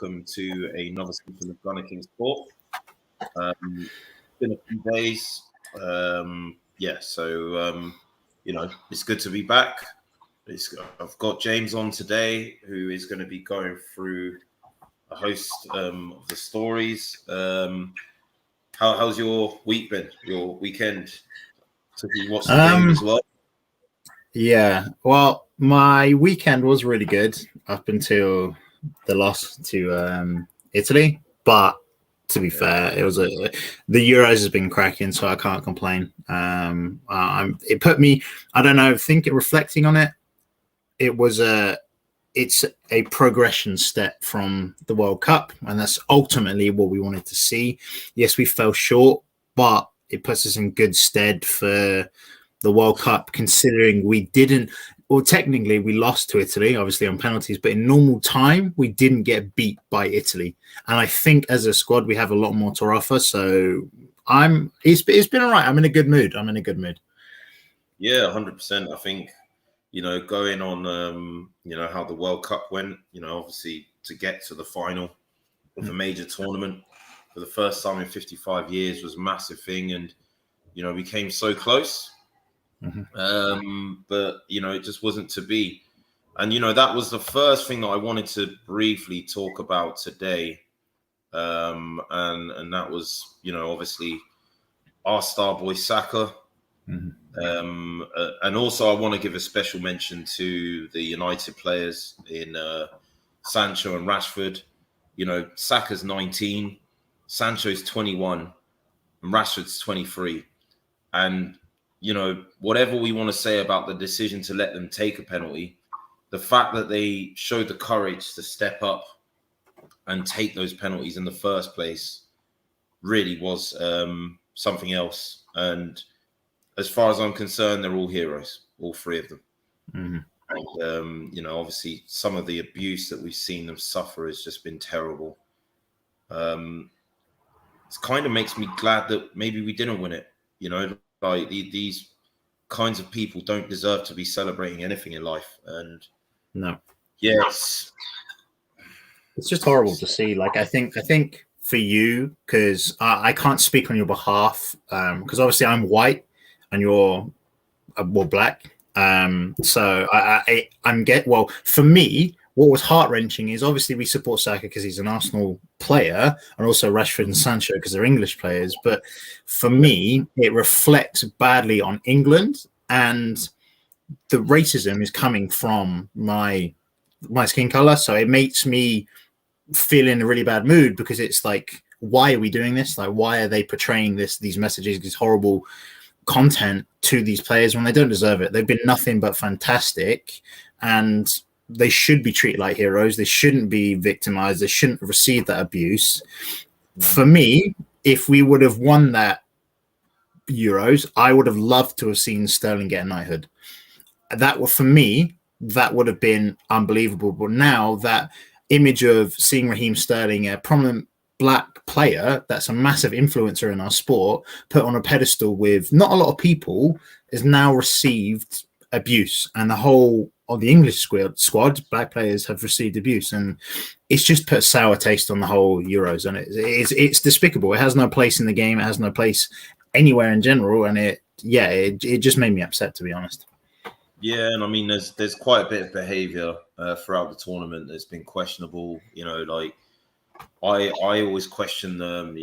welcome to another season of GunnerKing's Sport. It's been a few days. It's good to be back. I've got James on today, who is going to be going through a host of the stories. How's your week been? Your weekend? So you watched the game as well? Yeah, well, my weekend was really good up until the loss to Italy. But to be fair, it was the Euros has been cracking, so I can't complain. It put me, I don't know, reflecting on it, it's a progression step from the World Cup, and that's ultimately what we wanted to see. Yes, we fell short, but it puts us in good stead for the World Cup, considering technically we lost to Italy, obviously on penalties, but in normal time, we didn't get beat by Italy. And I think as a squad, we have a lot more to offer. So it's been all right. I'm in a good mood. Yeah, 100%. I think, going on, how the World Cup went, obviously to get to the final of a major tournament for the first time in 55 years was a massive thing. And, we came so close. But it just wasn't to be. And that was the first thing that I wanted to briefly talk about today. And that was obviously our star boy Saka. And also I want to give a special mention to the United players in Sancho and Rashford. Saka's 19, Sancho's 21, and Rashford's 23. And whatever we want to say about the decision to let them take a penalty, the fact that they showed the courage to step up and take those penalties in the first place really was something else. And as far as I'm concerned, they're all heroes, all three of them. And, obviously some of the abuse that we've seen them suffer has just been terrible. It kind of makes me glad that maybe we didn't win it, Like these kinds of people don't deserve to be celebrating anything in life. And no, yes, it's just horrible to see. Like, I think for you, because I can't speak on your behalf, because obviously I'm white and you're black. For me, what was heart-wrenching is obviously we support Saka because he's an Arsenal player, and also Rashford and Sancho because they're English players. But for me, it reflects badly on England, and the racism is coming from my skin color. So it makes me feel in a really bad mood, because it's like, why are we doing this? Like, why are they portraying these messages, this horrible content to these players when they don't deserve it? They've been nothing but fantastic, and they should be treated like heroes. They shouldn't be victimized. They shouldn't have received that abuse. For me, if we would have won that Euros, I would have loved to have seen Sterling get a knighthood. For me, that would have been unbelievable. But now that image of seeing Raheem Sterling, a prominent black player that's a massive influencer in our sport, put on a pedestal with not a lot of people, has now received abuse, and the whole of the English squad, black players have received abuse, and it's just put a sour taste on the whole Euros, and it's despicable. It has no place in the game. It has no place anywhere in general, and it just made me upset, to be honest. Yeah, and I mean, there's quite a bit of behaviour throughout the tournament that's been questionable. Like I always question them.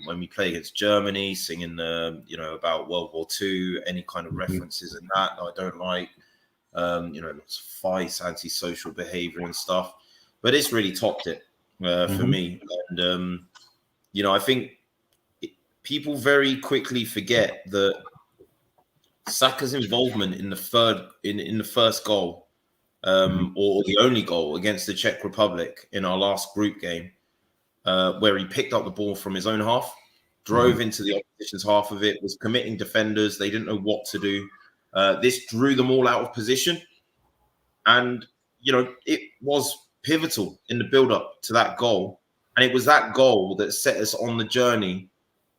When we play against Germany, singing about World War II, any kind of references in that I don't like. Lots of fights, antisocial behaviour and stuff, but it's really topped it for me. And I think people very quickly forget that Saka's involvement in the first goal, or the only goal against the Czech Republic in our last group game, where he picked up the ball from his own half, drove into the opposition's half of it, was committing defenders. They didn't know what to do. This drew them all out of position. And, it was pivotal in the build-up to that goal. And it was that goal that set us on the journey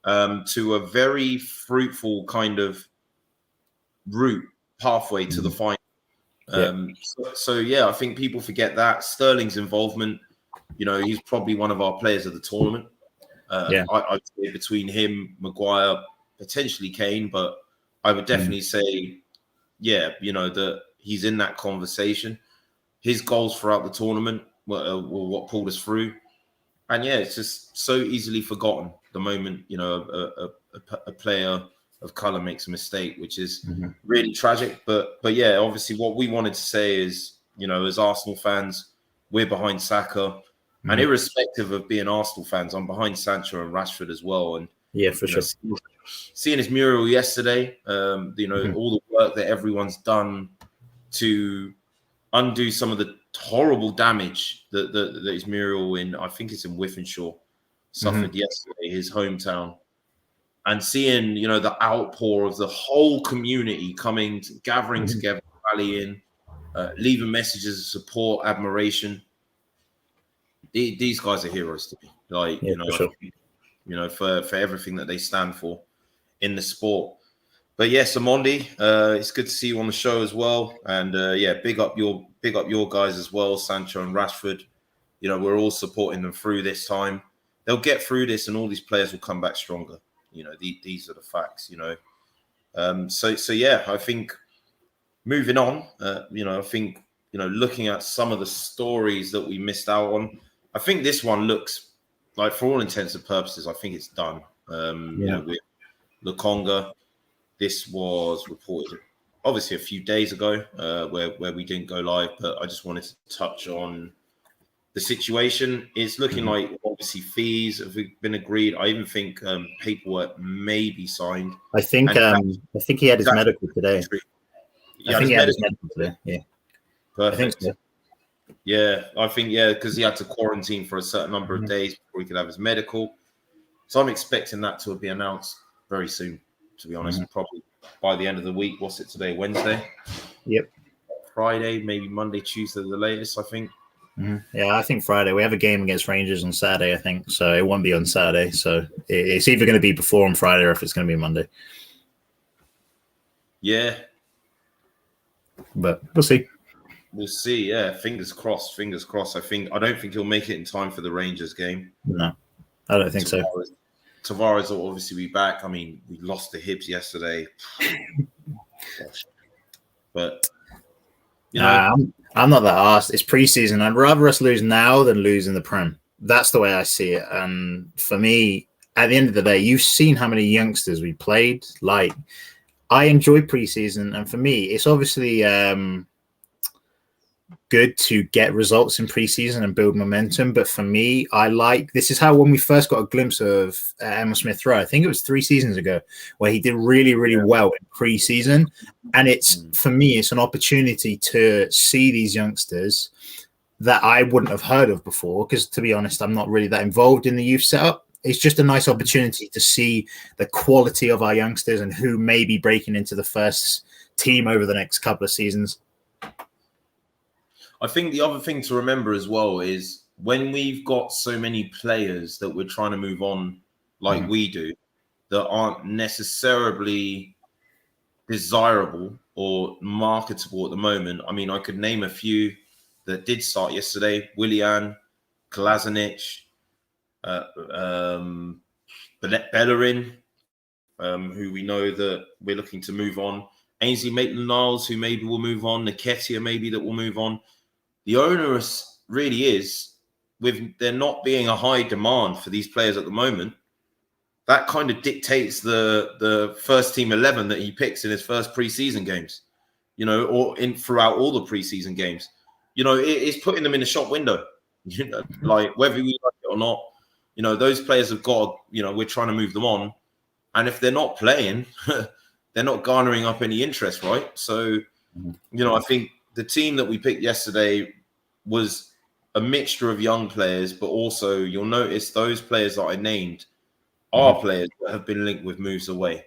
to a very fruitful kind of pathway to the final. I think people forget that. Sterling's involvement he's probably one of our players of the tournament. I'd say between him, Maguire, potentially Kane, but I would definitely say, that he's in that conversation. His goals throughout the tournament were what pulled us through. And it's just so easily forgotten the moment, a player of colour makes a mistake, which is really tragic. But obviously what we wanted to say is, as Arsenal fans, we're behind Saka. And irrespective of being Arsenal fans, I'm behind Sancho and Rashford as well. And for sure. Seeing his mural yesterday, all the work that everyone's done to undo some of the horrible damage that his mural I think it's in Wythenshawe, suffered yesterday, his hometown. And seeing, the outpour of the whole community gathering together, rallying, leaving messages of support, admiration. These guys are heroes to me. For everything that they stand for in the sport. But Amondi, it's good to see you on the show as well. And big up your guys as well, Sancho and Rashford. We're all supporting them through this time. They'll get through this, and all these players will come back stronger. These are the facts. I think moving on. I think looking at some of the stories that we missed out on. I think this one looks like, for all intents and purposes, I think it's done. With Lokonga, this was reported obviously a few days ago, where we didn't go live, but I just wanted to touch on the situation. It's looking like obviously fees have been agreed. I even think paperwork may be signed. I think he had his medical today. I think he had his medical today. Yeah, perfect. I think so. Yeah, I think because he had to quarantine for a certain number of days before he could have his medical. So I'm expecting that to be announced very soon. To be honest, probably by the end of the week. What's it today? Wednesday. Yep. Friday, maybe Monday, Tuesday, the latest. I think. Yeah, I think Friday. We have a game against Rangers on Saturday, I think. So it won't be on Saturday. So it's either going to be before on Friday or if it's going to be Monday. Yeah. But we'll see. We'll see. Yeah, fingers crossed. Fingers crossed. I don't think he'll make it in time for the Rangers game. No, I don't think so. Tavares will obviously be back. I mean, we lost to Hibs yesterday. But I'm not that arsed. It's preseason. I'd rather us lose now than lose in the Prem. That's the way I see it. And for me, at the end of the day, you've seen how many youngsters we played. Like, I enjoy preseason, and for me, it's obviously good to get results in preseason and build momentum. But for me, this is how, when we first got a glimpse of Emil Smith Rowe, I think it was 3 seasons ago, where he did really, really well in preseason. And for me, it's an opportunity to see these youngsters that I wouldn't have heard of before, because to be honest, I'm not really that involved in the youth setup. It's just a nice opportunity to see the quality of our youngsters and who may be breaking into the first team over the next couple of seasons. I think the other thing to remember as well is when we've got so many players that we're trying to move on like we do, that aren't necessarily desirable or marketable at the moment. I mean, I could name a few that did start yesterday. Willian, Kolasinac, Bellerin, who we know that we're looking to move on. Ainsley Maitland-Niles, who maybe will move on. Nketiah, maybe, that will move on. The onerous really is, with there not being a high demand for these players at the moment, that kind of dictates the first team 11 that he picks in his first preseason games, or throughout all the preseason games. It's putting them in the shop window, like whether we like it or not. Those players have got, we're trying to move them on. And if they're not playing, they're not garnering up any interest, right? So, I think the team that we picked yesterday was a mixture of young players, but also you'll notice those players that I named are players that have been linked with moves away.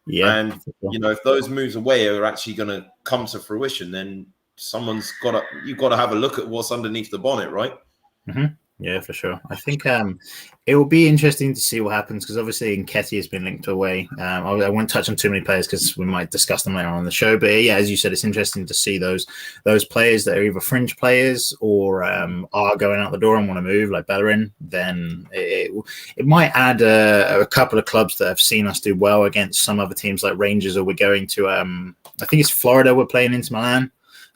Yeah. And, if those moves away are actually going to come to fruition, then you've got to have a look at what's underneath the bonnet, right? Yeah, for sure. I think it will be interesting to see what happens because obviously Nketiah has been linked away. I won't touch on too many players because we might discuss them later on the show. But yeah, as you said, it's interesting to see those players that are either fringe players or are going out the door and want to move, like Bellerin. Then it might add a couple of clubs that have seen us do well against some other teams like Rangers, or we're going to I think it's Florida. We're playing Inter Milan.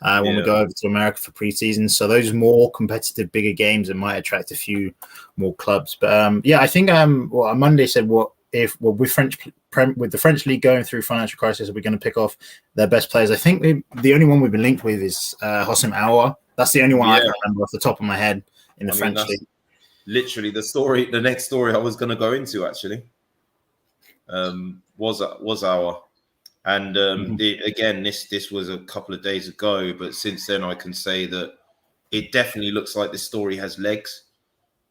When we go over to America for preseason. So those more competitive, bigger games, it might attract a few more clubs. But I think Monday said with the French league going through financial crisis, are we going to pick off their best players? I think the only one we've been linked with is Hossein Aouar. That's the only one I can remember off the top of my head in the French league. Literally the next story I was going to go into actually was Aouar. And again, this was a couple of days ago, but since then I can say that it definitely looks like this story has legs.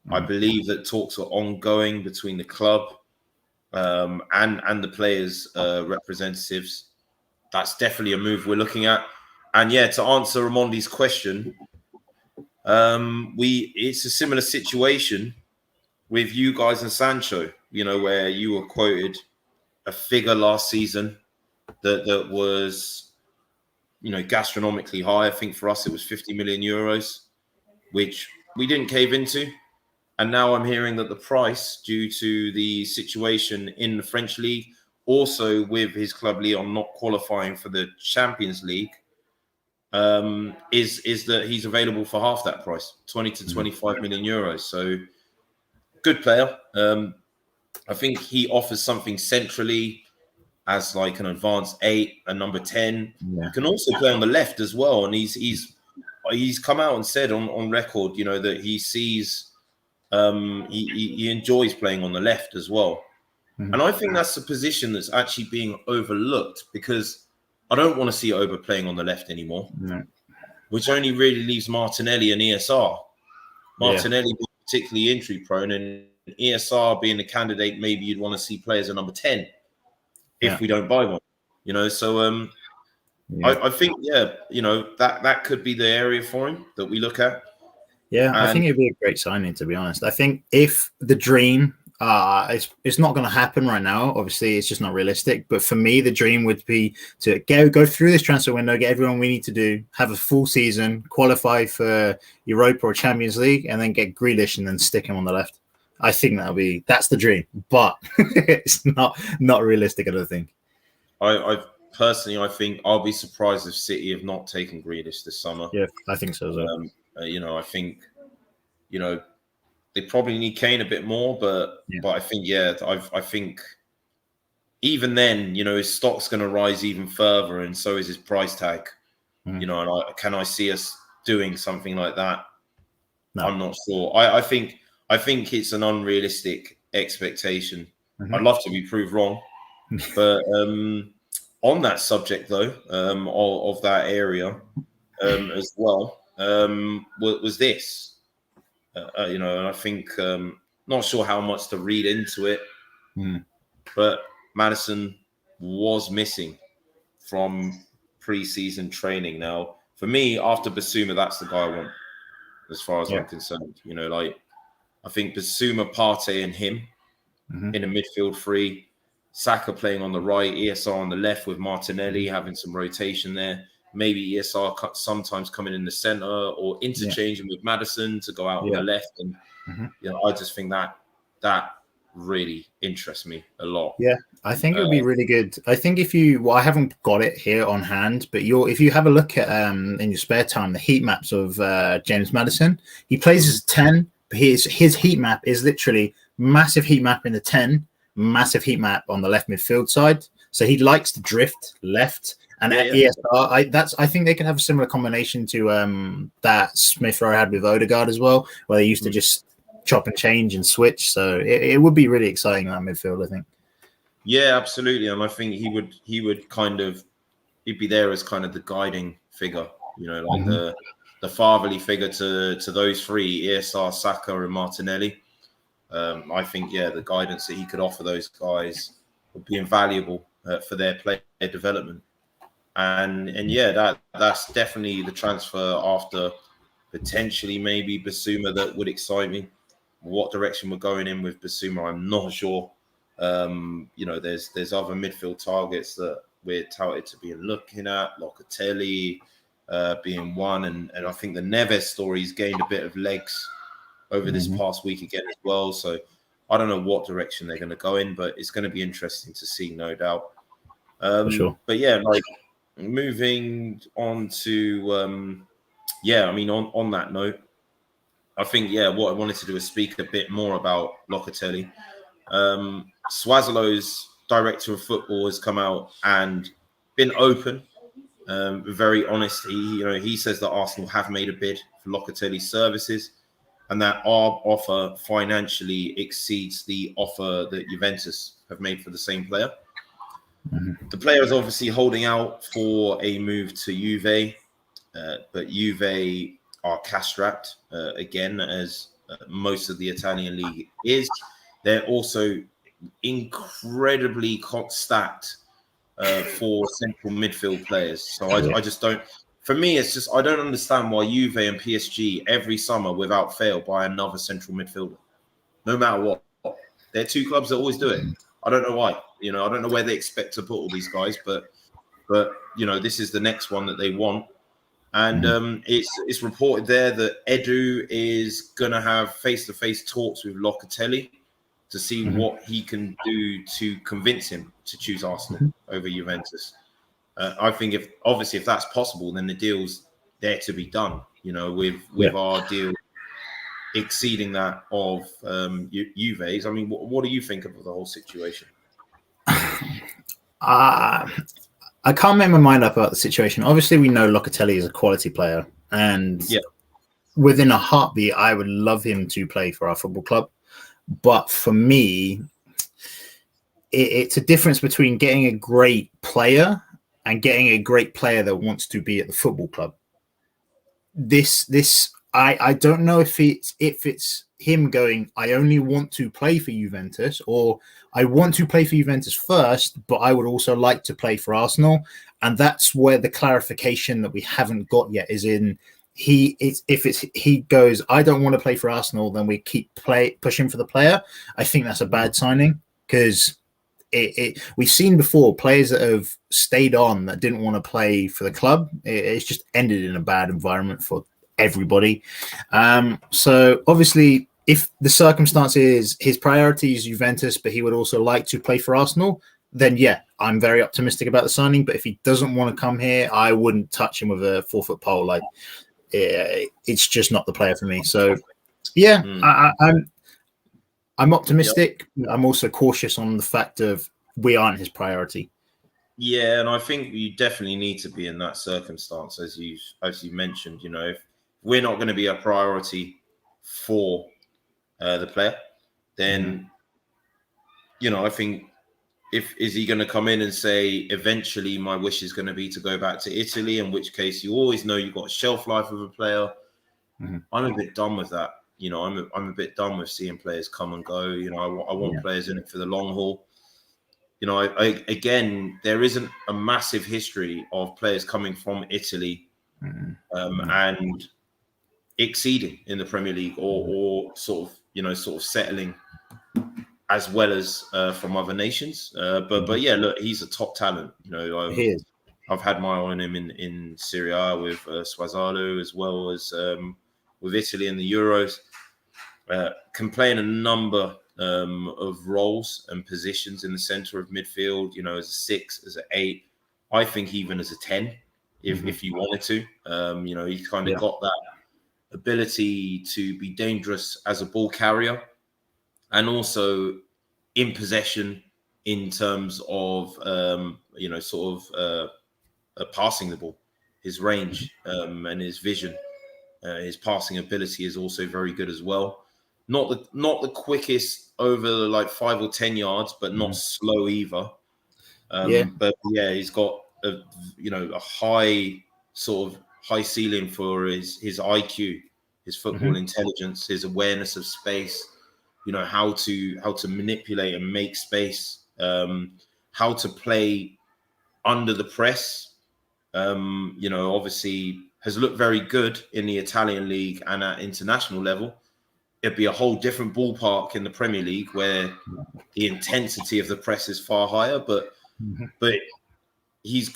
I believe that talks are ongoing between the club and the players' representatives. That's definitely a move we're looking at. And yeah, to answer Ramondi's question, it's a similar situation with you guys and Sancho. You know, where you were quoted a figure last season that was, gastronomically high. I think for us it was 50 million euros, which we didn't cave into. And now I'm hearing that the price, due to the situation in the French league, also with his club Lyon not qualifying for the Champions League, is that he's available for half that price, 20 to 25 million euros. So good player. I think he offers something centrally as like an advanced 8, a number 10. Yeah. He can also play on the left as well. And he's come out and said on record, that he sees he enjoys playing on the left as well. Mm-hmm. And I think that's a position that's actually being overlooked because I don't want to see Oba playing on the left anymore, which only really leaves Martinelli and ESR. Martinelli being particularly injury prone, and ESR being the candidate maybe you'd want to see play as a number 10 if we don't buy one. So I think that could be the area for him that we look at. I think it'd be a great signing, to be honest. I think if the dream, it's not going to happen right now. Obviously, it's just not realistic. But for me, the dream would be to go through this transfer window, get everyone we need to do, have a full season, qualify for Europa or Champions League, and then get Grealish and then stick him on the left. I think that's the dream, but it's not realistic, I don't think. I personally think I'll be surprised if City have not taken Grealish this summer. Yeah, I think so as well. I think, they probably need Kane a bit more, but I think, I think even then, his stock's going to rise even further, and so is his price tag. And can I see us doing something like that? No. I'm not sure. I think it's an unrealistic expectation. Mm-hmm. I'd love to be proved wrong, but on that subject though, of that area as well. Was this, and I think not sure how much to read into it, but Maddison was missing from pre-season training. Now, for me, after Basuma, that's the guy I want, as far as I'm concerned. I think Basuma, Partey, and him in a midfield three. Saka playing on the right, ESR on the left with Martinelli having some rotation there. Maybe ESR sometimes coming in the center or interchanging with Maddison to go out on the left. And I just think that really interests me a lot. Yeah, I think it would be really good. I think I haven't got it here on hand, but if you have a look at in your spare time, the heat maps of James Maddison, he plays as a 10, but his heat map is literally massive heat map in the 10, massive heat map on the left midfield side. So he likes to drift left. And at ESR, I think they can have a similar combination to that Smith Rowe had with Odegaard as well, where they used to just chop and change and switch. So it would be really exciting in that midfield, I think. Yeah, absolutely. And I think he would he'd be there as kind of the guiding figure, like the fatherly figure to those three, ESR, Saka, and Martinelli. I think the guidance that he could offer those guys would be invaluable for their player development. And that's definitely the transfer after Potentially, maybe Basuma that would excite me. What direction we're going in with Basuma, I'm not sure. There's other midfield targets that we're touted to be looking at, Locatelli being one, and I think the Neves story's gained a bit of legs over this past week again as well. So I don't know what direction they're going to go in, but it's going to be interesting to see, no doubt. For sure. But yeah, like moving on to on that note, I think what I wanted to do is speak a bit more about Locatelli. Swazolo's director of football has come out and been open, very honest. He says that Arsenal have made a bid for Locatelli's services, and that our offer financially exceeds the offer that Juventus have made for the same player. The player is obviously holding out for a move to Juve, but Juve are cash-strapped, again, as most of the Italian league is. They're also incredibly stacked for central midfield players. So I just don't... For me, it's just I don't understand why Juve and PSG every summer without fail buy another central midfielder, no matter what. They're two clubs that always do it. I don't know why. I don't know where they expect to put all these guys, but this is the next one that they want. And it's reported there that Edu is going to have face-to-face talks with Locatelli to see what he can do to convince him to choose Arsenal over Juventus. I think if that's possible, then the deal's there to be done. With our deal exceeding that of Juve's. I mean, what do you think of the whole situation? I can't make my mind up about the situation. Obviously, we know Locatelli is a quality player, and within a heartbeat, I would love him to play for our football club. But for me, it's a difference between getting a great player and getting a great player that wants to be at the football club. I don't know if it's him going, I only want to play for Juventus, or I want to play for Juventus first, but I would also like to play for Arsenal. And that's where the clarification that we haven't got yet is in. He goes, I don't want to play for Arsenal, then we keep pushing for the player. I think that's a bad signing, because we've seen before players that have stayed on that didn't want to play for the club. It's just ended in a bad environment for everybody. So obviously, if the circumstance is his priority is Juventus, but he would also like to play for Arsenal, then I'm very optimistic about the signing. But if he doesn't want to come here, I wouldn't touch him with a 4-foot pole. Like, it's just not the player for me. So I'm optimistic. I'm also cautious on the fact of we aren't his priority. Yeah, and I think you definitely need to be in that circumstance, as you mentioned. If we're not going to be a priority for the player, then I think is he going to come in and say eventually my wish is going to be to go back to Italy, in which case you always know you've got a shelf life of a player. I'm a bit done with that. I'm a bit done with seeing players come and go. I want players in it for the long haul. Again, there isn't a massive history of players coming from Italy and exceeding in the Premier League or sort of settling as well as from other nations. But look, he's a top talent. He is. I've had my eye on him in Serie A with Swazolo, as well as with Italy in the Euros. Can play in a number of roles and positions in the centre of midfield, as a 6, as an 8. I think even as a 10, if you wanted to. He's kind of got that ability to be dangerous as a ball carrier, and also in possession in terms of passing the ball. His range and his vision, his passing ability is also very good as well. Not the quickest over like 5 or 10 yards, but not slow either. But he's got a high ceiling for his IQ, his football intelligence, his awareness of space. How to manipulate and make space. How to play under the press. Obviously has looked very good in the Italian league and at international level. It'd be a whole different ballpark in the Premier League where the intensity of the press is far higher. But he's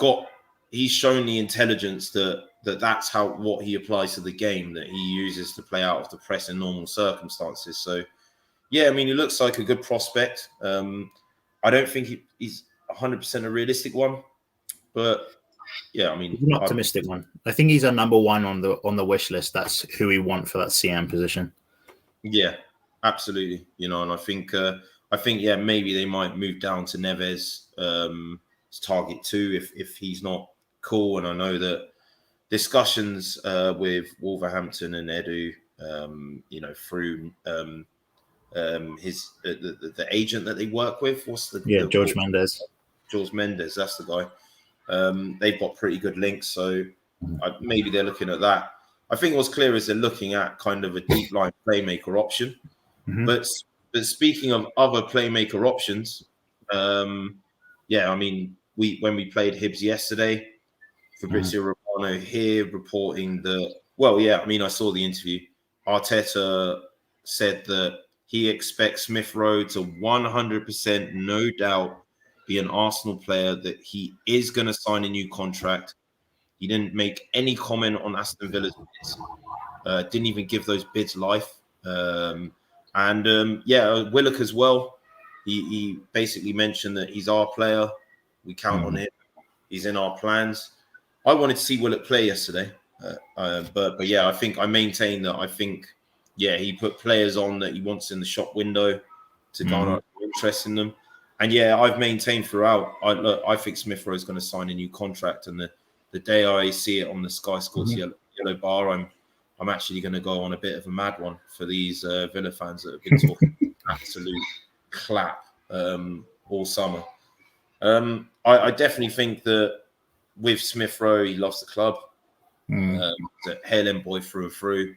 shown the intelligence that's what he applies to the game, that he uses to play out of the press in normal circumstances. So, yeah, I mean, he looks like a good prospect. I don't think he's 100% a realistic one, but yeah, I mean, he's an optimistic one. I think he's a number one on the wish list. That's who we want for that CM position. Yeah, absolutely. You know, and I think yeah, maybe they might move down to Neves as target 2 if he's not cool. And I know that discussions with Wolverhampton and Edu, you know, through his the agent that they work with. What's the George Mendes. George Mendes, that's the guy. They've got pretty good links, so maybe they're looking at that. I think what's clear is they're looking at kind of a deep line playmaker option. But speaking of other playmaker options, yeah, I mean, when we played Hibs yesterday, Fabrizio Romano here reporting that. Well, yeah, I mean, I saw the interview. Arteta said that he expects Smith Rowe to 100%, no doubt, be an Arsenal player, that he is going to sign a new contract. He didn't make any comment on Aston Villa's bids. Didn't even give those bids life. Yeah, Willock as well. He basically mentioned that he's our player. We count on him. He's in our plans. I wanted to see Willock play yesterday. But yeah, I think I maintain that yeah, he put players on that he wants in the shop window to garner interest in them. And yeah, I've maintained throughout. I think Smith Rowe is going to sign a new contract, and the day I see it on the Sky Sports yellow bar, I'm actually going to go on a bit of a mad one for these Villa fans that have been talking absolute clap all summer. I definitely think that with Smith Rowe, he loves the club. He's a Hale boy through and through.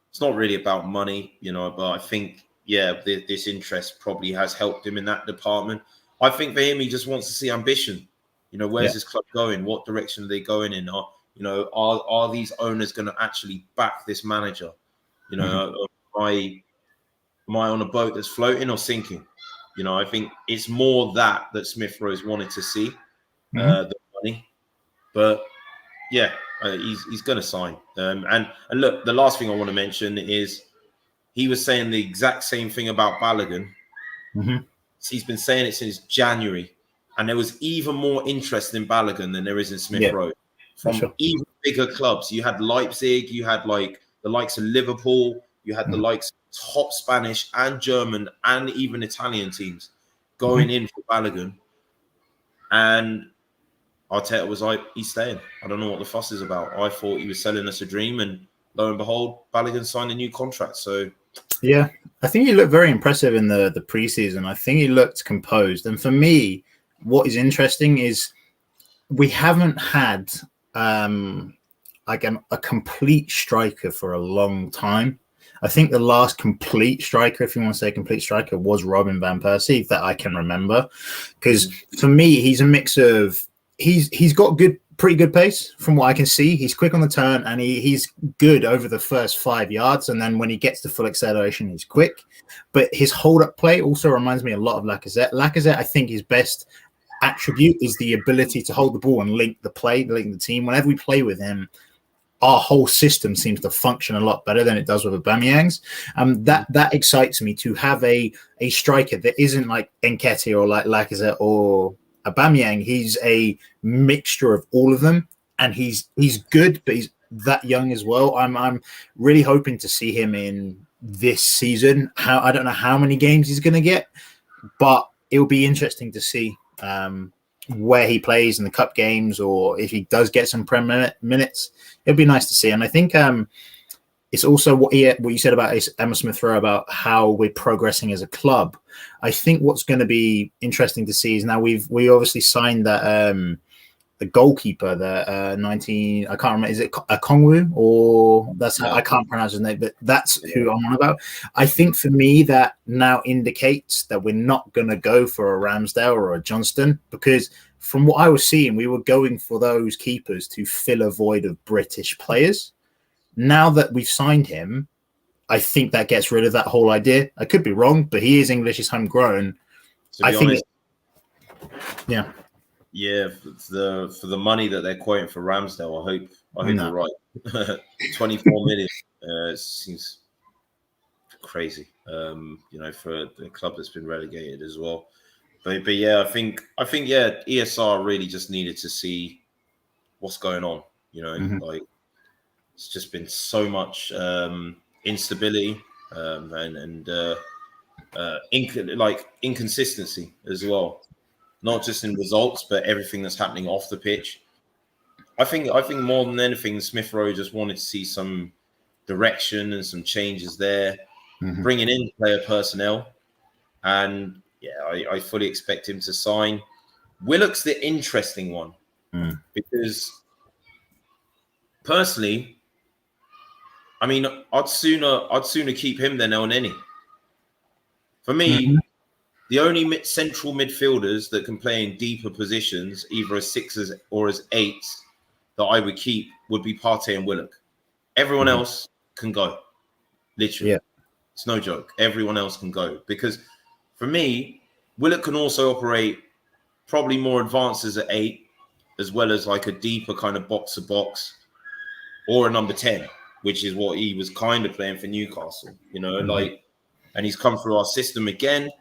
It's not really about money, you know, but I think, yeah, this interest probably has helped him in that department. I think for him, he just wants to see ambition. You know, where's this club going? What direction are they going in? Are these owners going to actually back this manager? You know, am I on a boat that's floating or sinking? You know, I think it's more that Smith Rowe's wanted to see the money. But yeah, he's going to sign. And look, the last thing I want to mention is he was saying the exact same thing about Balogun. He's been saying it since January. And there was even more interest in Balogun than there is in Smith Rowe. From even bigger clubs. You had Leipzig, you had like the likes of Liverpool, you had the likes of top Spanish and German and even Italian teams going in for Balogun. And Arteta was like, he's staying. I don't know what the fuss is about. I thought he was selling us a dream, and lo and behold, Balogun signed a new contract. So yeah, I think he looked very impressive in the preseason. I think he looked composed. And for me, what is interesting is we haven't had a complete striker for a long time. I think the last complete striker, if you want to say complete striker, was Robin van Persie, that I can remember. Because for me, he's a mix of he's got pretty good pace from what I can see. He's quick on the turn, and he's good over the first 5 yards. And then when he gets to full acceleration, he's quick. But his hold-up play also reminds me a lot of Lacazette. Lacazette, I think his best attribute is the ability to hold the ball and link the team. Whenever we play with him, our whole system seems to function a lot better than it does with Aubameyang's. That excites me, to have a striker that isn't like Nketiah or like Lacazette or Aubameyang. He's a mixture of all of them, and he's good, but he's that young as well. I'm really hoping to see him in this season. I don't know how many games he's going to get, but it'll be interesting to see where he plays in the cup games, or if he does get some Prem minutes. It'd be nice to see. And I think it's also what you said about Emma Smith Rowe, about how we're progressing as a club. I think what's going to be interesting to see is now we obviously signed that the goalkeeper, the 19, I can't remember, is it Okongwu, or that's how, I can't pronounce his name, but that's who I'm on about. I think for me that now indicates that we're not going to go for a Ramsdale or a Johnston, because from what I was seeing, we were going for those keepers to fill a void of British players. Now that we've signed him, I think that gets rid of that whole idea. I could be wrong, but he is English, he's homegrown. To be honest, yeah. Yeah, for the money that they're quoting for Ramsdale, I hope you're right. 24 million seems crazy. For a club that's been relegated as well. But yeah, I think ESR really just needed to see what's going on. Like it's just been so much instability and inconsistency as well. Not just in results, but everything that's happening off the pitch. I think more than anything, Smith Rowe just wanted to see some direction and some changes there, bringing in player personnel. And yeah, I fully expect him to sign. Willock's the interesting one because personally, I mean, I'd sooner keep him than El Neni. For me, the only central midfielders that can play in deeper positions, either as sixes or as eights, that I would keep would be Partey and Willock. Everyone else can go. Literally. Yeah. It's no joke. Everyone else can go. Because for me, Willock can also operate probably more advanced as an 8, as well as like a deeper kind of box-to-box or a number 10, which is what he was kind of playing for Newcastle, and he's come through our system again.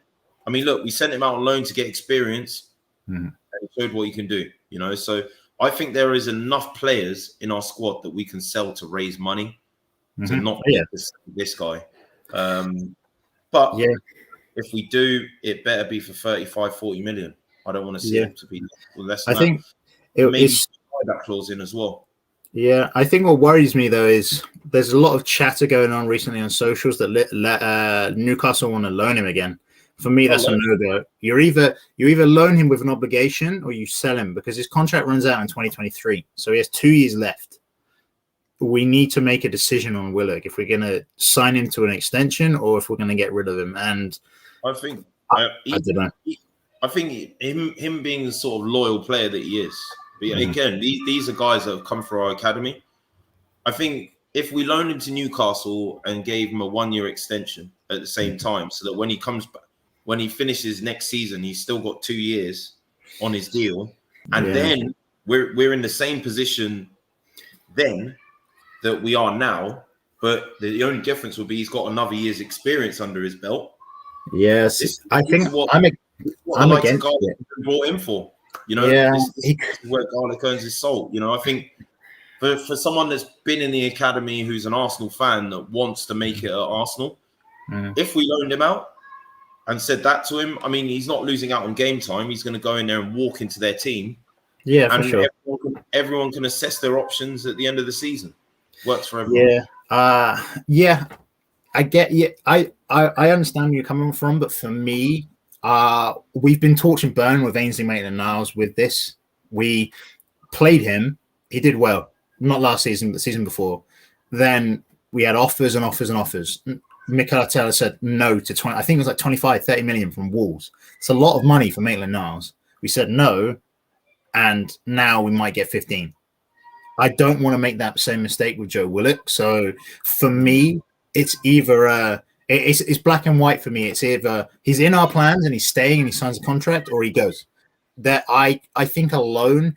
I mean, look, we sent him out on loan to get experience, and he showed what he can do, So I think there is enough players in our squad that we can sell to raise money to not get this guy. But if we do, it better be for 35, 40 million. I don't want to see it to be less than I think it's that clause in as well. Yeah, I think what worries me though is there's a lot of chatter going on recently on socials that Newcastle want to loan him again. For me, that's a no-go. You either loan him with an obligation or you sell him because his contract runs out in 2023. So he has 2 years left. We need to make a decision on Willock if we're going to sign him to an extension or if we're going to get rid of him. And I think I don't know. I think him being the sort of loyal player that he is. But again, these are guys that have come through our academy. I think if we loaned him to Newcastle and gave him a 1-year extension at the same time, so that when he comes back, when he finishes next season, he's still got 2 years on his deal, and then we're in the same position then that we are now. But the only difference would be he's got another year's experience under his belt. Yes, I'm against it. Brought in for, this is where garlic earns his salt. I think for someone that's been in the academy who's an Arsenal fan that wants to make it at Arsenal, if we loaned him out and said that to him, I mean, he's not losing out on game time. He's going to go in there and walk into their team. Yeah, and for sure. Everyone can assess their options at the end of the season. Works for everyone. I get you. I understand where you're coming from, but for me, we've been torching burn with Ainsley Maitland-Niles with this. We played him. He did well. Not last season, but the season before. Then we had offers and offers and offers. Mikel Arteta said no to 20. I think it was like 25, 30 million from Wolves. It's a lot of money for Maitland-Niles. We said no, and now we might get 15. I don't want to make that same mistake with Joe Willock. So for me, it's either it's black and white for me. It's either he's in our plans and he's staying and he signs a contract, or he goes. That I think a loan,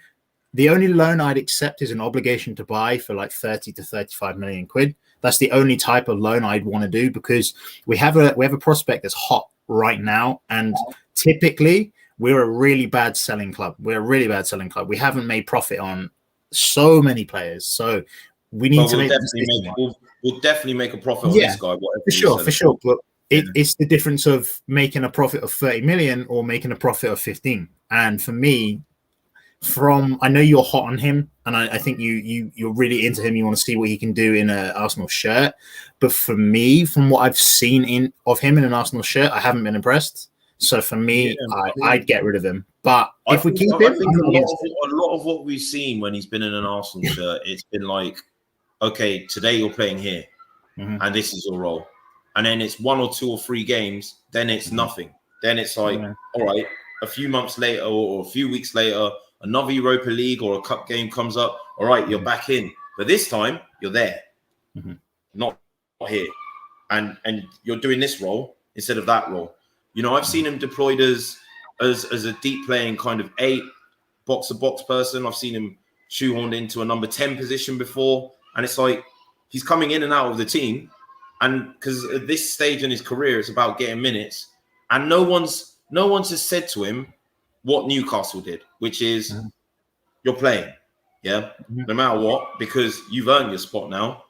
the only loan I'd accept is an obligation to buy for like 30 to 35 million quid. That's the only type of loan I'd want to do because we have a prospect that's hot right now, and typically we're a really bad selling club. We haven't made profit on so many players, so we need to we'll definitely make a profit on this guy. For sure. But it's the difference of making a profit of 30 million or making a profit of 15. And for me, I know you're hot on him, and I think you're really into him. You want to see what he can do in an Arsenal shirt. But for me, from what I've seen of him in an Arsenal shirt, I haven't been impressed. So for me, I'd get rid of him. But if we keep him, a lot of what we've seen when he's been in an Arsenal shirt, it's been like, okay, today you're playing here, and this is your role. And then it's 1 or 2 or 3 games, then it's nothing. Then it's like, all right, a few months later or a few weeks later, another Europa League or a cup game comes up. All right, you're back in, but this time you're there, not here, and you're doing this role instead of that role. You know, I've seen him deployed as a deep playing kind of 8 box-to-box person. I've seen him shoehorned into a number 10 position before, and it's like he's coming in and out of the team, and because at this stage in his career, it's about getting minutes, and no one's has said to him what Newcastle did, which is you're playing, no matter what, because you've earned your spot now.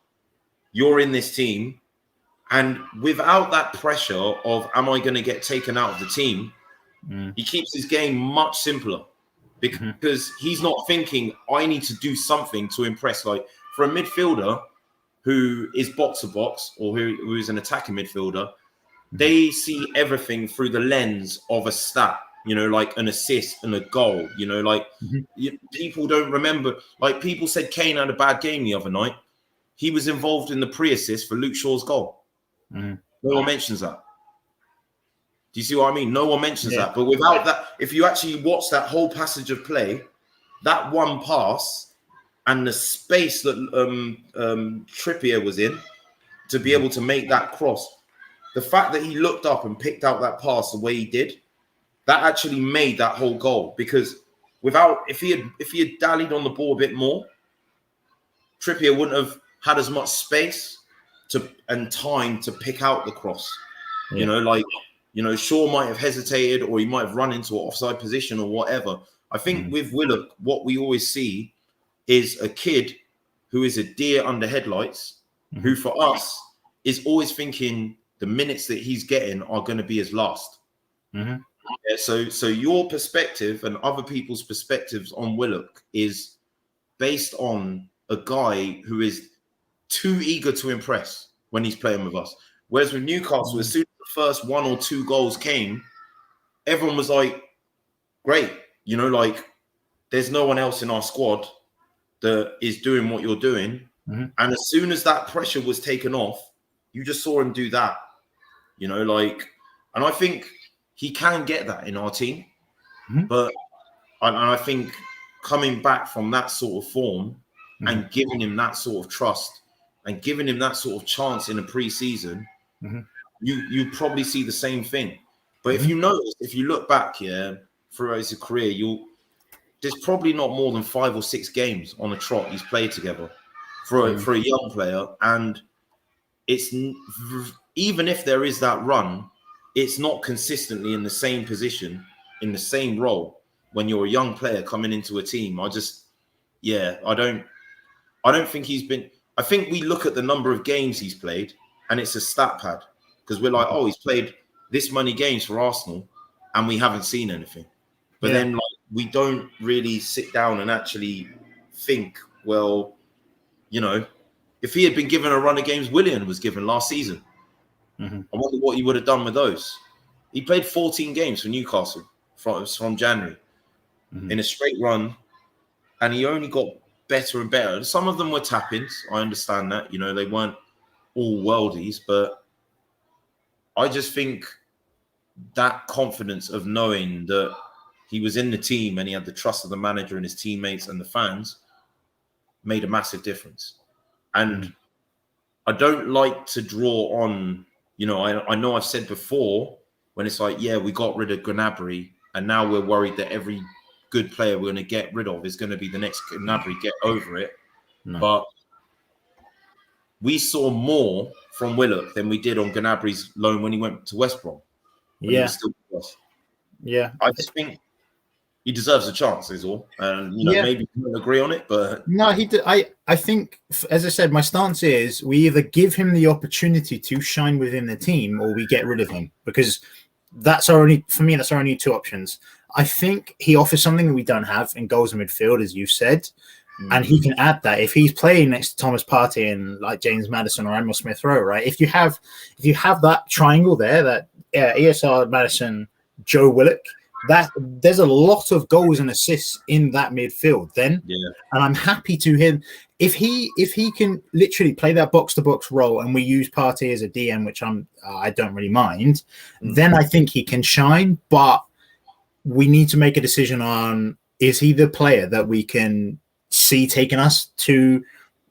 You're in this team, and without that pressure of am I going to get taken out of the team, he keeps his game much simpler because he's not thinking I need to do something to impress. Like for a midfielder who is box to box or who is an attacking midfielder, they see everything through the lens of a stat, you know, like an assist and a goal, you know, like people don't remember, like people said Kane had a bad game the other night. He was involved in the pre-assist for Luke Shaw's goal. No one mentions that. Do you see what I mean? No one mentions that. But without that, if you actually watch that whole passage of play, that one pass and the space that Trippier was in to be able to make that cross, the fact that he looked up and picked out that pass the way he did, that actually made that whole goal. Because if he had dallied on the ball a bit more, Trippier wouldn't have had as much space and time to pick out the cross. You know, like, you know, Shaw might have hesitated or he might have run into an offside position or whatever. I think with Willock, what we always see is a kid who is a deer under headlights, who for us is always thinking the minutes that he's getting are going to be his last. So your perspective and other people's perspectives on Willock is based on a guy who is too eager to impress when he's playing with us. Whereas with Newcastle, as soon as the first 1 or 2 goals came, everyone was like, great, you know, like there's no one else in our squad that is doing what you're doing. And as soon as that pressure was taken off, you just saw him do that, you know, like, and I think he can get that in our team. But and I think coming back from that sort of form and giving him that sort of trust and giving him that sort of chance in a pre-season, you probably see the same thing. But if you notice, if you look back throughout his career, there's probably not more than 5 or 6 games on a trot he's played together for a young player. And it's even if there is that run, it's not consistently in the same position, in the same role when you're a young player coming into a team. I don't think he's been. I think we look at the number of games he's played and it's a stat pad because we're like, oh, he's played this many games for Arsenal and we haven't seen anything. But then like, we don't really sit down and actually think, well, you know, if he had been given a run of games Willian was given last season, I wonder what he would have done with those. He played 14 games for Newcastle from January in a straight run, and he only got better and better. Some of them were tap-ins. I understand that. You know, they weren't all worldies, but I just think that confidence of knowing that he was in the team and he had the trust of the manager and his teammates and the fans made a massive difference. And I don't like to draw on, you know, I know I've said before when it's like, yeah, we got rid of Gnabry and now we're worried that every good player we're going to get rid of is going to be the next Gnabry. Get over it. But we saw more from Willock than we did on Gnabry's loan when he went to West Brom. He was still with us. I just think he deserves a chance, is all. And you know, maybe you don't agree on it, but no, he did. I think, as I said, my stance is we either give him the opportunity to shine within the team or we get rid of him, because that's our only, for me, that's our only 2 options. I think he offers something that we don't have in goals and midfield, as you said, and he can add that if he's playing next to Thomas Partey and like James Maddison or Emil Smith Rowe, right? If you have that triangle there, that ESR, Maddison, Joe Willock, that there's a lot of goals and assists in that midfield then. And I'm happy to him if he can literally play that box to box role and we use Partey as a DM, which I don't really mind, then I think he can shine. But we need to make a decision on, is he the player that we can see taking us to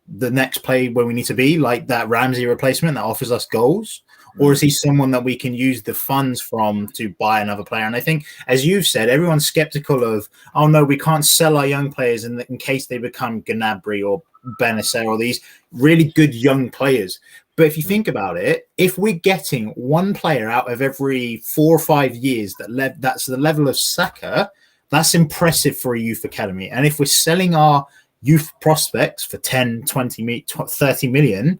the next play where we need to be, like that Ramsey replacement that offers us goals? Or is he someone that we can use the funds from to buy another player? And I think, as you've said, everyone's skeptical of, oh no, we can't sell our young players in case they become Gnabry or Benacer or these really good young players. But if you think about it, if we're getting one player out of every 4 or 5 years that's the level of Saka, that's impressive for a youth academy. And if we're selling our youth prospects for 10, 20, 30 million,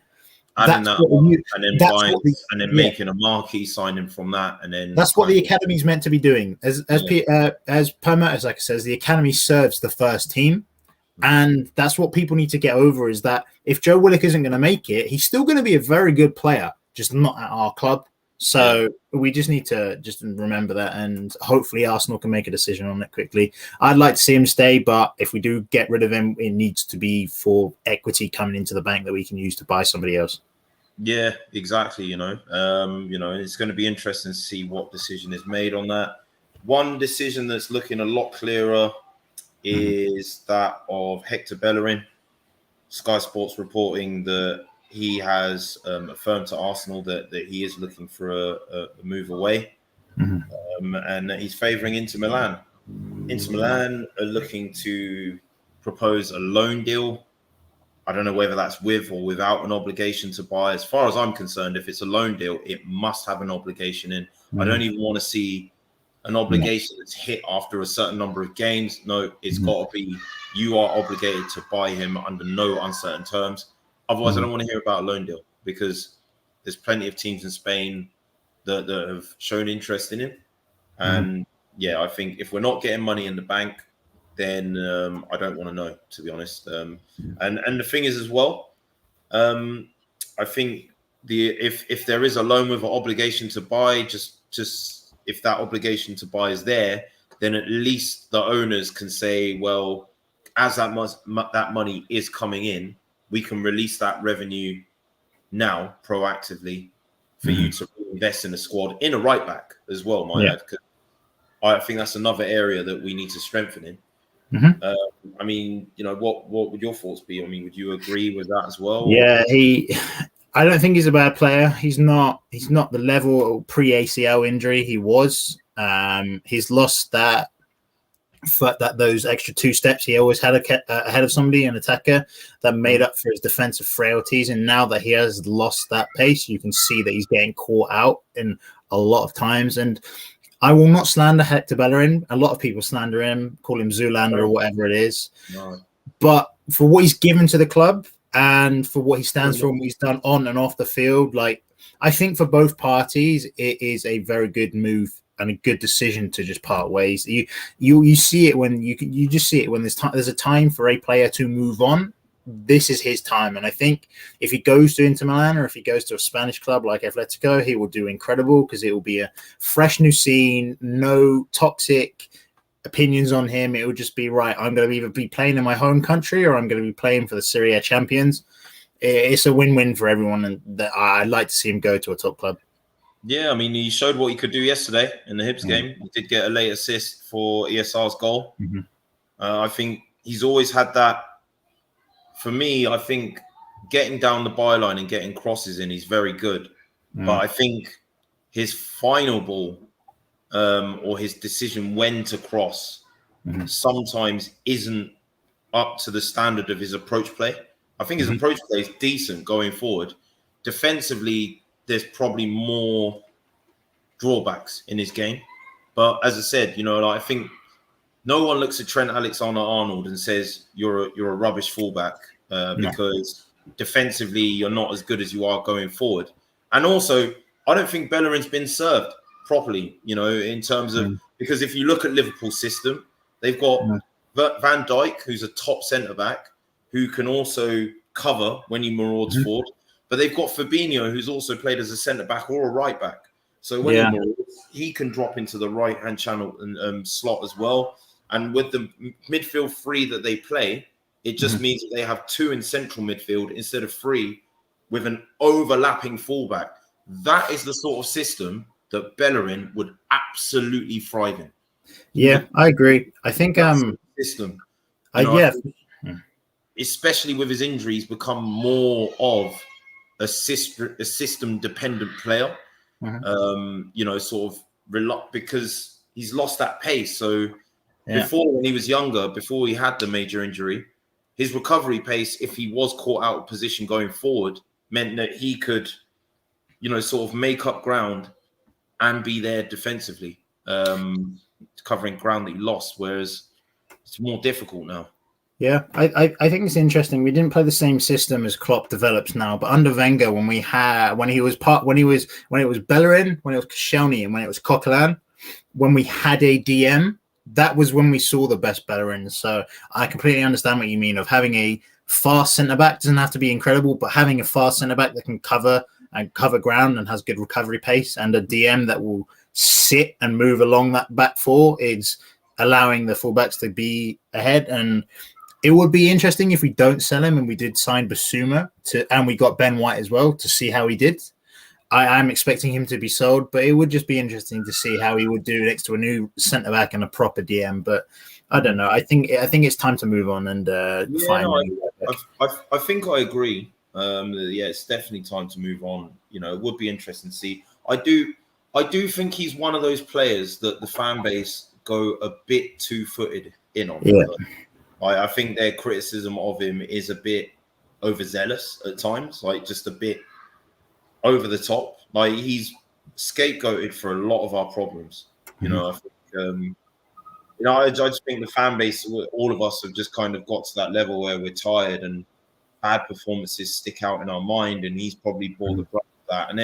and then making a marquee signing from that, and then that's what the academy's meant to be doing. As Per Mertesacker says, the academy serves the first team, and that's what people need to get over. Is that if Joe Willock isn't going to make it, he's still going to be a very good player, just not at our club. So we just need to just remember that, and hopefully Arsenal can make a decision on it quickly. I'd like to see him stay, but if we do get rid of him, it needs to be for equity coming into the bank that we can use to buy somebody else. Yeah, exactly. It's going to be interesting to see what decision is made on that. One decision that's looking a lot clearer is that of Hector Bellerin. Sky Sports reporting that he has affirmed to Arsenal that he is looking for a move away, and that he's favouring Inter Milan. Inter Milan are looking to propose a loan deal. I don't know whether that's with or without an obligation to buy. As far as I'm concerned, if it's a loan deal, it must have an obligation in. I don't even want to see an obligation that's hit after a certain number of games. No, it's got to be you are obligated to buy him under no uncertain terms. Otherwise, I don't want to hear about a loan deal, because there's plenty of teams in Spain that have shown interest in him. And I think if we're not getting money in the bank, then I don't want to know, to be honest. And the thing is as well, I think if there is a loan with an obligation to buy, just if that obligation to buy is there, then at least the owners can say, well, as that money is coming in, we can release that revenue now proactively for you to invest in a squad, in a right back as well, might add. Because I think that's another area that we need to strengthen in. I mean, what would your thoughts be? I mean, would you agree with that as well? Yeah, I don't think he's a bad player. He's not the level pre-ACL injury he was. He's lost those extra 2 steps he always had ahead of somebody, an attacker, that made up for his defensive frailties. And now that he has lost that pace, you can see that he's getting caught out in a lot of times. And I will not slander Hector Bellerin. A lot of people slander him, call him Zoolander or whatever it is. No. But for what he's given to the club and for what he stands for and what he's done on and off the field, I think for both parties, it is a very good move and a good decision to just part ways. You see it when you just see it when there's a time for a player to move on. This is his time, and I think if he goes to Inter Milan or if he goes to a Spanish club like Atletico, he will do incredible, because it will be a fresh new scene, no toxic opinions on him. It will just be, right, I'm going to either be playing in my home country or I'm going to be playing for the Serie A champions. It's a win-win for everyone, and I'd like to see him go to a top club. Yeah, I mean, he showed what he could do yesterday in the Hibs game. He did get a late assist for ESR's goal. I think he's always had that. For me, I think getting down the byline and getting crosses in, he's very good. But I think his final ball or his decision when to cross sometimes isn't up to the standard of his approach play. I think his approach play is decent going forward. Defensively, there's probably more drawbacks in his game. But as I said, I think no one looks at Trent Alexander-Arnold and says you're a rubbish fullback because defensively you're not as good as you are going forward. And also, I don't think Bellerin's been served properly, in terms of, because if you look at Liverpool's system, they've got Van Dijk, who's a top centre-back, who can also cover when he marauds forward. But they've got Fabinho, who's also played as a centre-back or a right-back. So when he marauds, he can drop into the right-hand channel and slot as well. And with the midfield 3 that they play, it just means that they have 2 in central midfield instead of 3 with an overlapping fullback. That is the sort of system that Bellerin would absolutely thrive in. Yeah, I agree. I think system. yeah, especially with his injuries, become more of a system dependent player. Sort of because he's lost that pace. So before, when he was younger, before he had the major injury, his recovery pace, if he was caught out of position going forward, meant that he could, sort of make up ground and be there defensively, covering ground that he lost. Whereas it's more difficult now. Yeah, I think it's interesting. We didn't play the same system as Klopp develops now, but under Wenger, when it was Bellerin, when it was Koscielny, and when it was Coquelin, when we had a DM, that was when we saw the best Bellerin. So I completely understand what you mean of having a fast centre back. Doesn't have to be incredible, but having a fast centre back that can cover ground and has good recovery pace, and a DM that will sit and move along that back four is allowing the fullbacks to be ahead. And it would be interesting if we don't sell him and we did sign Basuma and we got Ben White as well to see how he did. I am expecting him to be sold, but it would just be interesting to see how he would do next to a new centre back and a proper DM. But I don't know. I think it's time to move on and find. I think I agree. It's definitely time to move on. It would be interesting to see. I do think he's one of those players that the fan base go a bit two-footed in on. Yeah. I think their criticism of him is a bit overzealous at times, like just a bit over the top. Like he's scapegoated for a lot of our problems. I think, I just think the fan base, all of us have just kind of got to that level where we're tired and bad performances stick out in our mind, and he's probably bore the brunt of that. And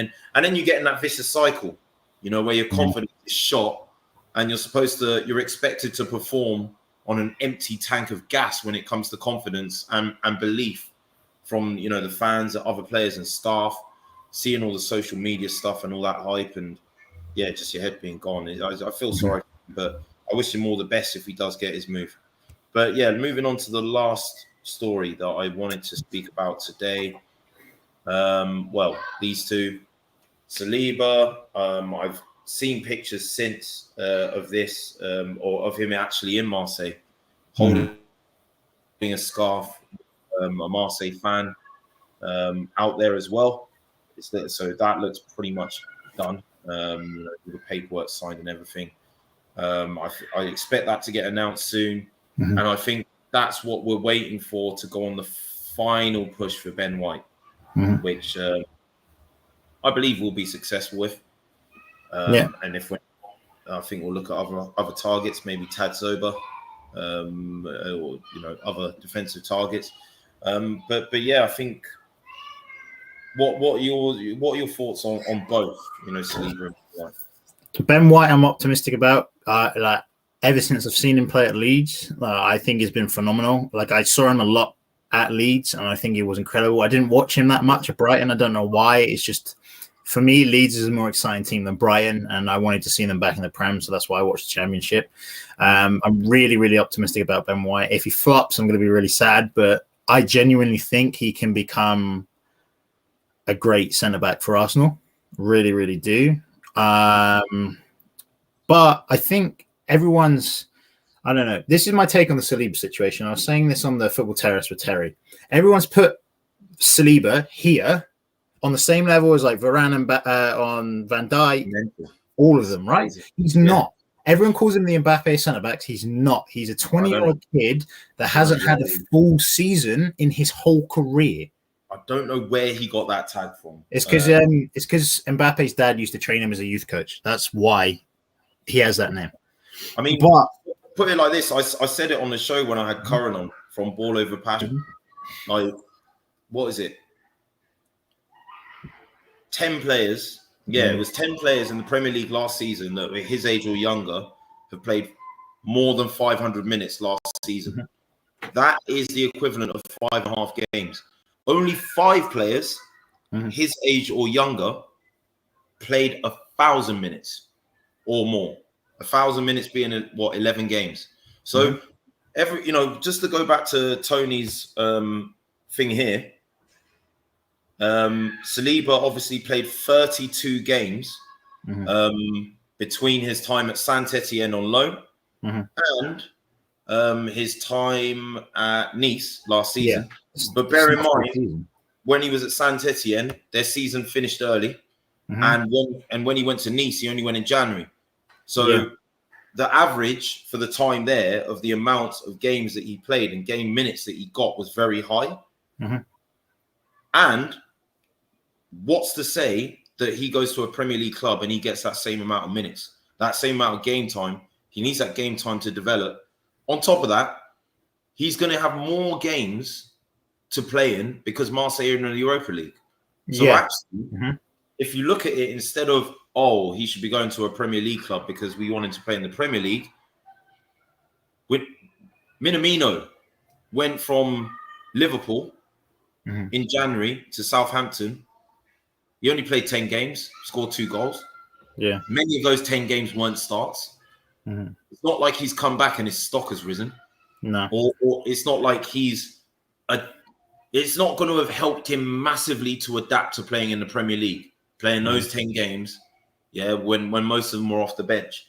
then you get in that vicious cycle, where your confidence is shot and you're expected to perform on an empty tank of gas when it comes to confidence and belief from, the fans and other players and staff, seeing all the social media stuff and all that hype, and just your head being gone. I feel sorry for him, but I wish him all the best if he does get his move. But moving on to the last story that I wanted to speak about today. These two, Saliba, I've seen pictures since of this, or of him actually in Marseille, holding a scarf, a Marseille fan out there as well. So that looks pretty much done. The paperwork signed and everything. I expect that to get announced soon, and I think that's what we're waiting for to go on the final push for Ben White, which I believe we'll be successful with. And if I think we'll look at other targets, maybe Tad Zoba, or other defensive targets. But I think what are your thoughts on both? Saliba and White. Ben White, I'm optimistic about. Like ever since I've seen him play at Leeds, I think he's been phenomenal. Like I saw him a lot at Leeds, and I think he was incredible. I didn't watch him that much at Brighton. I don't know why. It's just, for me, Leeds is a more exciting team than Brighton, and I wanted to see them back in the Prem, so that's why I watched the Championship. I'm really, really optimistic about Ben White. If he flops, I'm going to be really sad, but I genuinely think he can become a great centre-back for Arsenal. Really, really do. But I think everyone's, I don't know. This is my take on the Saliba situation. I was saying this on the Football Terrace with Terry. Everyone's put Saliba here on the same level as like Varane and on Van Dijk, all of them, right? He's not. Everyone calls him the Mbappe centre-backs. He's not. He's a 20-year-old kid that hasn't had a full season in his whole career. I don't know where he got that tag from. It's because Mbappe's dad used to train him as a youth coach. That's why he has that name. I mean, but put it like this: I said it on the show when I had Curran on from Ball Over Passion. Like, what is it? 10 players. Yeah, it was 10 players in the Premier League last season that were his age or younger have played more than 500 minutes last season. That is the equivalent of 5.5 games. Only 5 players his age or younger played 1,000 minutes or more. 1,000 minutes being 11 games. So just to go back to Tony's thing here, Saliba obviously played 32 games between his time at Saint-Etienne on loan and his time at Nice last season. Yeah. But bear in mind, when he was at Saint Etienne, their season finished early, and when he went to Nice, he only went in January. So the average for the time there of the amount of games that he played and game minutes that he got was very high. And what's to say that he goes to a Premier League club and he gets that same amount of minutes, that same amount of game time? He needs that game time to develop. On top of that, he's going to have more games to play in because Marseille are in the Europa League. So actually, if you look at it, instead of, oh, he should be going to a Premier League club because we want him to play in the Premier League, with Minamino went from Liverpool in January to Southampton. He only played 10 games, scored 2 goals. Yeah. Many of those 10 games weren't starts. It's not like he's come back and his stock has risen. No. Or it's not like it's not going to have helped him massively to adapt to playing in the Premier League, playing those 10 games, when most of them were off the bench.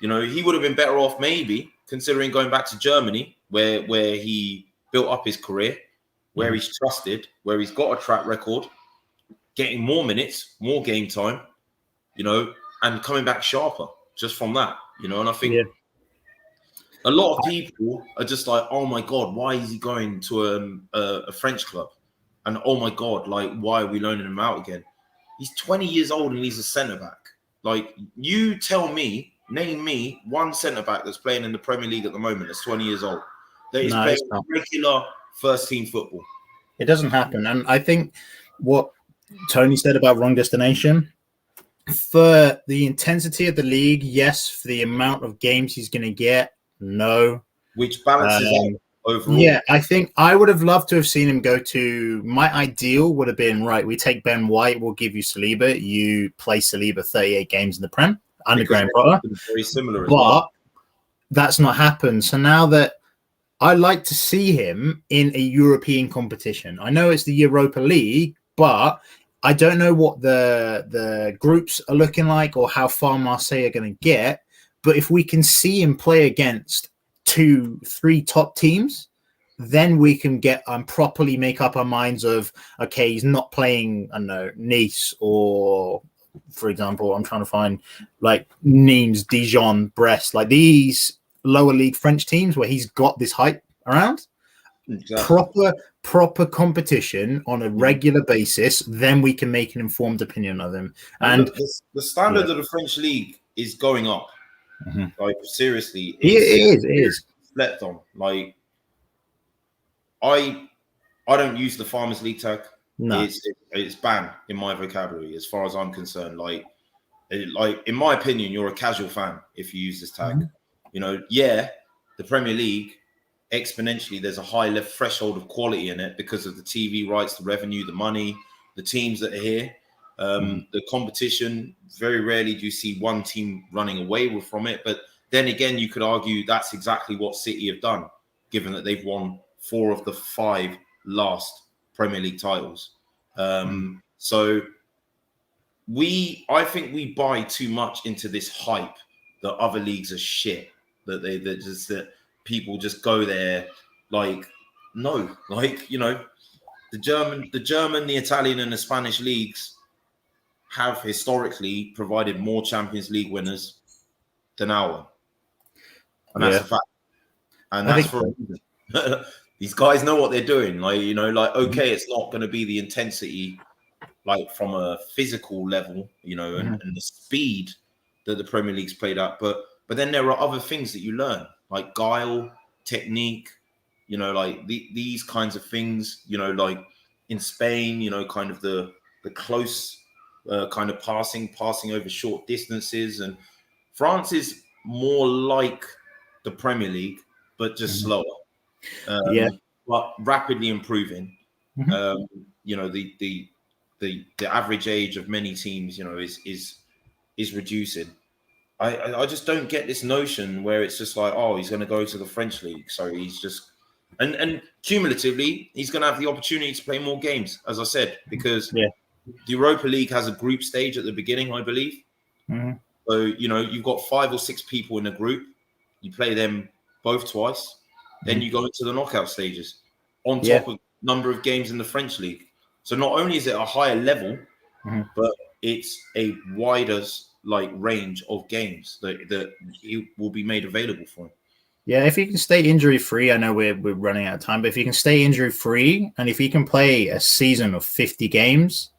You know, he would have been better off maybe considering going back to Germany, where he built up his career, where he's trusted, where he's got a track record, getting more minutes, more game time, you know, and coming back sharper just from that, you know. And I think a lot of people are just like, oh my God, why is he going to a French club? And oh my God, like, why are we loaning him out again? He's 20 years old and he's a centre-back. Like, you tell me, name me one centre-back that's playing in the Premier League at the moment that's 20 years old, that is playing regular first-team football. It doesn't happen. And I think what Tony said about wrong destination, for the intensity of the league, yes. For the amount of games he's going to get, no. Which balances out overall. Yeah, I think I would have loved to have seen him go to, my ideal would have been, right, we take Ben White, we'll give you Saliba, you play Saliba 38 games in the Prem, under Graham Potter. Very similar as but well. That's not happened. So now that I like to see him in a European competition. I know it's the Europa League, but I don't know what the groups are looking like or how far Marseille are going to get. But if we can see him play against 2-3 top teams, then we can get properly make up our minds of, okay, he's not playing, I don't know, Nice or, for example, I'm trying to find like Nimes, Dijon, Brest, like these lower league French teams where he's got this hype around. Exactly. Proper competition on a regular basis, then we can make an informed opinion of him. And the standard of the French league is going up. Like, seriously, it is slept on. Like, I don't use the Farmers League tag. No, it's banned in my vocabulary as far as I'm concerned. Like in my opinion, you're a casual fan if you use this tag. You know, the Premier League exponentially, there's a high left threshold of quality in it because of the TV rights, the revenue, the money, the teams that are here, the competition. Very rarely do you see one team running away from it. But then again, you could argue that's exactly what City have done, given that they've won 4 of the 5 last Premier League titles. So I think we buy too much into this hype that other leagues are shit, that people just go there. Like, no, like, you know, the German, the Italian and the Spanish leagues have historically provided more Champions League winners than our. And that's a fact. And that's for these guys know what they're doing. Like, you know, like, okay, it's not going to be the intensity, like from a physical level, you know, and the speed that the Premier League's played at. But then there are other things that you learn, like guile, technique, you know, like these kinds of things, you know, like in Spain, you know, kind of the close kind of passing over short distances. And France is more like the Premier League, but just slower. But rapidly improving. You know, the average age of many teams, you know, is reducing. I just don't get this notion where it's just like, oh, he's going to go to the French league, so he's just and cumulatively he's going to have the opportunity to play more games, as I said, because the Europa League has a group stage at the beginning, I believe. So, you know, you've got 5 or 6 people in a group, You play them both twice. Then you go into the knockout stages on Yeah. top of number of games in the French league. So not only is it a higher level, but it's a wider like range of games that will be made available for him. Yeah, if he can stay injury free, I know we're running out of time, but if he can stay injury free and if he can play a season of 50 games,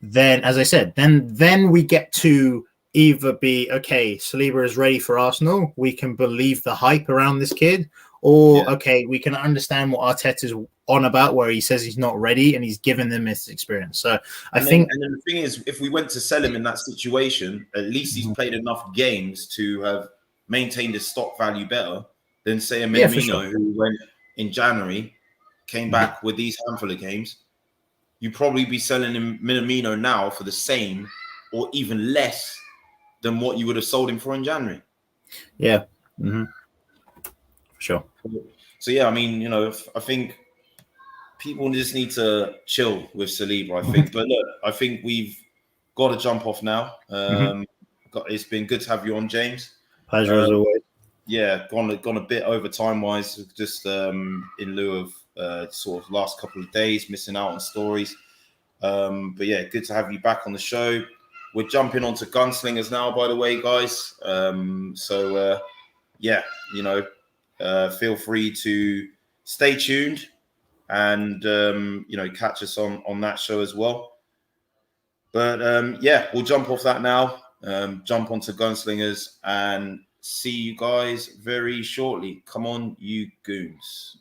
then as I said, then we get to either be okay, Saliba is ready for Arsenal, we can believe the hype around this kid, or okay, we can understand what Arteta's on about, where he says he's not ready and he's given them this experience. So and then the thing is, if we went to sell him in that situation, at least he's played enough games to have maintained his stock value better than say a Minamino who went in January, came back with these handful of games. You'd probably be selling him Minamino now for the same or even less than what you would have sold him for in January. Yeah. For sure. So, yeah, I mean, I think people just need to chill with Saliba, I think. But look, I think we've got to jump off now. It's been good to have you on, James. Pleasure as always. Yeah, gone a bit over time-wise, just in lieu of sort of last couple of days, missing out on stories. But yeah, good to have you back on the show. We're jumping onto Gunslingers now, by the way, guys. Feel free to stay tuned and catch us on that show as well. But we'll jump off that now. Jump onto Gunslingers and see you guys very shortly. Come on, you goons.